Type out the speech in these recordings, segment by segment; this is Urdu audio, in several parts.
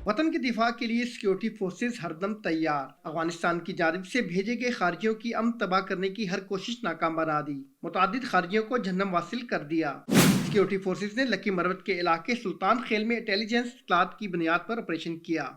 وطن کے دفاع کے لیے سیکورٹی فورسز ہر دم تیار۔ افغانستان کی جانب سے بھیجے گئے خارجیوں کی امن تباہ کرنے کی ہر کوشش ناکام بنا دی۔ متعدد خارجیوں کو جہنم واصل کر دیا۔ سیکورٹی فورسز نے لکی مروت کے علاقے سلطان خیل میں انٹیلیجنس اطلاعات کی بنیاد پر آپریشن کیا۔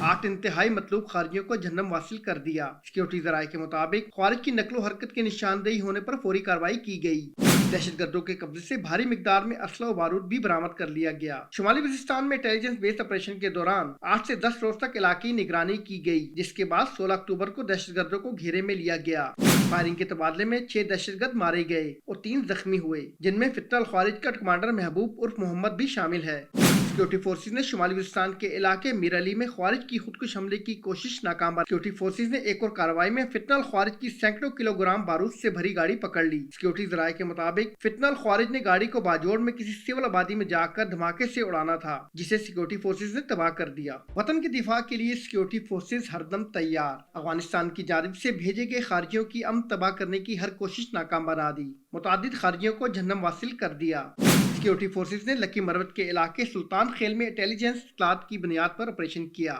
8 انتہائی مطلوب خارجیوں کو جہنم واصل کر دیا۔ سیکورٹی ذرائع کے مطابق خارج کی نقل و حرکت کی نشاندہی ہونے پر فوری کارروائی کی گئی۔ دہشت گردوں کے قبضے سے بھاری مقدار میں اسلحہ و بارود بھی برآمد کر لیا گیا۔ شمالی وزیرستان میں انٹیلیجنس بیس آپریشن کے دوران 8 سے 10 روز تک علاقائی نگرانی کی گئی، جس کے بعد 16 اکتوبر کو دہشت گردوں کو گھیرے میں لیا گیا۔ فائرنگ کے تبادلے میں 6 دہشت گرد مارے گئے اور 3 زخمی ہوئے، جن میں فتنہ الخوارج کا کمانڈر محبوب عرف محمد بھی شامل ہے۔ سیکورٹی فورسز نے شمالی وزیرستان کے علاقے میر علی میں خوارج کی خودکش حملے کی کوشش ناکام بنا۔ سیکورٹی فورسز نے ایک اور کارروائی میں فتنہ الخوارج کی سینکڑوں کلو گرام بارود سے بھری گاڑی پکڑ لی۔ سیکورٹی ذرائع کے مطابق فتنہ الخوارج نے گاڑی کو باجوڑ میں کسی سول آبادی میں جا کر دھماکے سے اڑانا تھا، جسے سیکورٹی فورسز نے تباہ کر دیا۔ وطن کے دفاع کے لیے سیکورٹی فورسز ہر دم تیار۔ افغانستان کی جانب سے بھیجے گئے خارجیوں کی امن تباہ کرنے کی ہر کوشش ناکام بنا دی۔ متعدد خارجیوں کو جہنم واصل کر دیا۔ سیکورٹی فورسز نے لکی مروت کے علاقے سلطان خیل میں انٹیلیجنس اطلاعات کی بنیاد پر آپریشن کیا۔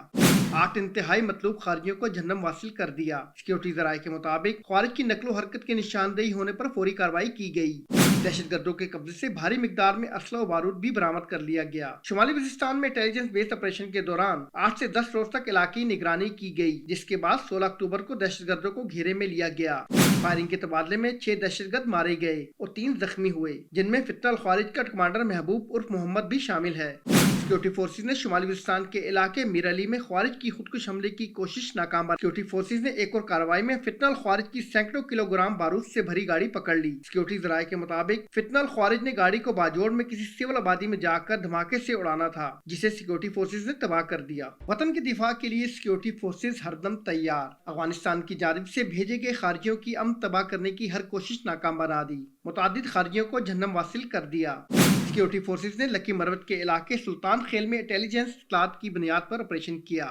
8 انتہائی مطلوب خارجیوں کو جہنم واصل کر دیا۔ سیکورٹی ذرائع کے مطابق خارج کی نقل و حرکت کی نشاندہی ہونے پر فوری کارروائی کی گئی۔ دہشت گردوں کے قبضے سے بھاری مقدار میں اسلحہ و بارود بھی برآمد کر لیا گیا۔ شمالی وزیرستان میں انٹیلیجنس بیس آپریشن کے دوران 8 سے 10 روز تک علاقائی نگرانی کی گئی، جس کے بعد 16 اکتوبر کو دہشت گردوں کو گھیرے میں لیا گیا۔ فائرنگ کے تبادلے میں 6 دہشت گرد مارے گئے اور 3 زخمی ہوئے، جن میں فتنہ الخوارج کا کمانڈر محبوب عرف محمد بھی شامل ہے۔ سیکورٹی فورسز نے شمالی وزیرستان کے علاقے میر علی میں خوارج کی خودکش حملے کی کوشش ناکام بنا۔ سیکورٹی فورسز نے ایک اور کارروائی میں فتنہ الخوارج کی سینکڑوں کلو گرام بارود سے بھری گاڑی پکڑ لی۔ سیکورٹی ذرائع کے مطابق فتنہ الخوارج نے گاڑی کو باجوڑ میں کسی سول آبادی میں جا کر دھماکے سے اڑانا تھا، جسے سیکورٹی فورسز نے تباہ کر دیا۔ وطن کے دفاع کے لیے سیکورٹی فورسز ہر دم تیار۔ افغانستان کی جانب سے بھیجے گئے خارجیوں کی امن تباہ کرنے کی ہر کوشش ناکام بنا دی۔ متعدد خارجیوں کو جہنم واصل کر دیا۔ سیکورٹی فورسز نے لکی مروت کے علاقے سلطان خیل میں انٹیلیجنس اطلاعات کی بنیاد پر آپریشن کیا۔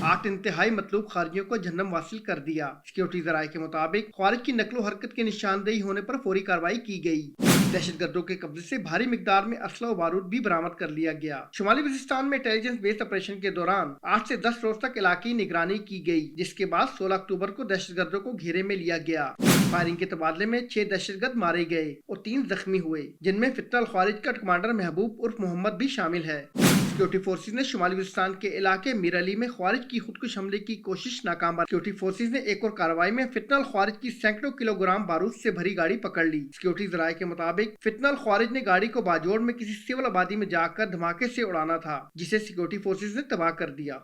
8 انتہائی مطلوب خارجیوں کو جہنم واصل کر دیا۔ سیکورٹی ذرائع کے مطابق خارج کی نقل و حرکت کی نشاندہی ہونے پر فوری کارروائی کی گئی۔ دہشت گردوں کے قبضے سے بھاری مقدار میں اسلحہ و بارود بھی برآمد کر لیا گیا۔ شمالی وزیرستان میں انٹیلیجنس بیس آپریشن کے دوران 8 سے 10 روز تک علاقائی نگرانی کی گئی، جس کے بعد 16 اکتوبر کو دہشت گردوں کو گھیرے میں لیا گیا۔ فائرنگ کے تبادلے میں 6 دہشت گرد مارے گئے اور 3 زخمی ہوئے، جن میں فتنہ الخوارج کا کمانڈر محبوب عرف محمد بھی شامل ہے۔ سیکورٹی فورسز نے شمالی وزیرستان کے علاقے میر علی میں خوارج کی خودکش حملے کی کوشش ناکام بنا۔ سیکورٹی فورسز نے ایک اور کارروائی میں فتنہ الخوارج کی سینکڑوں کلو گرام بارود سے بھری گاڑی پکڑ لی۔ سیکورٹی ذرائع کے مطابق فتنہ الخوارج نے گاڑی کو باجوڑ میں کسی سول آبادی میں جا کر دھماکے سے اڑانا تھا، جسے سیکورٹی فورسز نے تباہ کر دیا۔